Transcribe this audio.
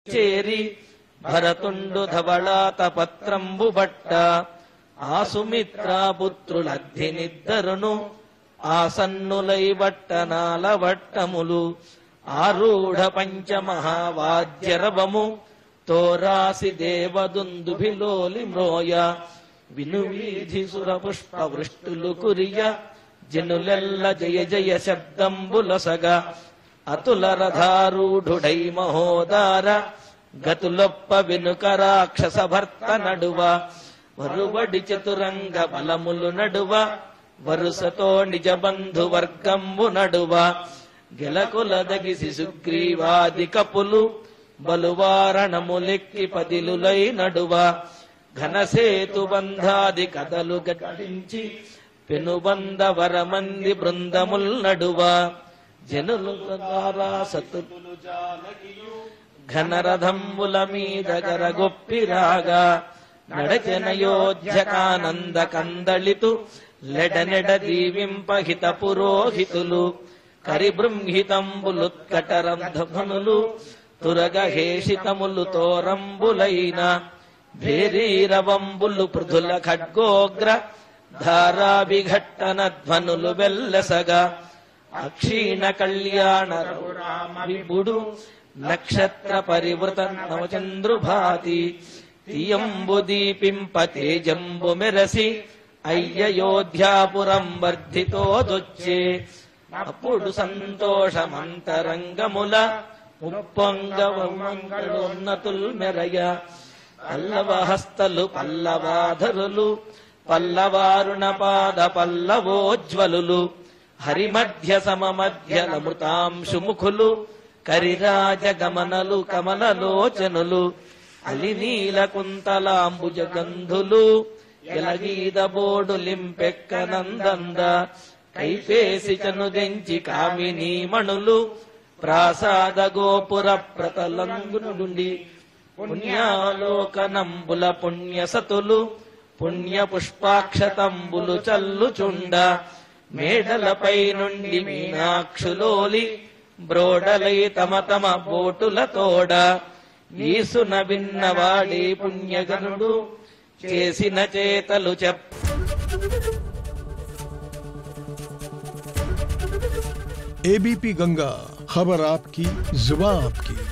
చేరి భరతుండు ధవళాత పత్రంబు బట్ట ఆసుమిత్రాపుత్రులద్ధినిద్దరును ఆసన్నులై వట్టనాల వట్టములు ఆరూఢ పంచమహావాద్యరవము తోరాసి దేవదుందుభిలోలి మ్రోయ వినువీధి సురపుష్ప వృష్టులు కురియ జనులెల్ల జయ జయ శబ్దంబులసగ అతుల రథారూఢుడై మహోదార గతులొప్ప వెనుక రాక్షస భర్త నడువ వరువడి చతురంగ బలములు నడువ వరుసతో నిజ బంధు వర్గంబు నడువ గెలకులదగిసి సుగ్రీవాది కపులు బలువారణములెక్కి పదిలులై నడువ ఘనసేతు బంధాది కథలు గడించి పెనుబంద వరమంది బృందముల్ నడువ జనులు సతులు ఘనరథంబుల మీద గరగొప్పిరాగా నడచనయోధ్యకానంద కందళితు లెడనెడ దీవింపహిత పురోహితులు కరిబృంహితంబులుత్కటరంధనులు తురగహేషితములు తోరంబులైన భేరీరవంబులు పృథుల ఖడ్గోగ్ర ధారాభిఘట్టన ధ్వనులు వెల్లసగా అక్షీణ కళ్యాణ విభుడు నక్షత్ర పరివృత నవచంద్రుభాతి తీయంబు దీపింప తేజంబు మెరసి అయ్యయోధ్యాపురం వర్ధితోదొచ్చే అప్పుడు సంతోషమంతరంగముల ముప్పొంగవన్నతుల్ మెరయ పల్లవహస్తలు పల్లవాధరులు పల్లవారుణ పాద పల్లవోజ్వలులు హరిమధ్య సమమధ్యలమృతాంశుముఖులు కరిరాజగమనలు కమలలోచనులు అలినీల కుంతలాంబుజ గంధులు ఎలగీద బోడు లింపెక్కనందంద కైపేసి చనుదెంచి కామినీ మణులు ప్రాసాద గోపుర ప్రతలంగునుండి పుణ్యాలోకనంబుల పుణ్యసతులు పుణ్య పుష్పాక్షతంబులు చల్లుచుండ మేడలపై నుండి మీనాక్షులోలి బ్రోడలై తమ తమ బోటుల తోడ ఈసున విన్నవాడే పుణ్యగనుడు చేసిన చేతలు एबीपी गंगा, खबर आपकी, जुबान आपकी।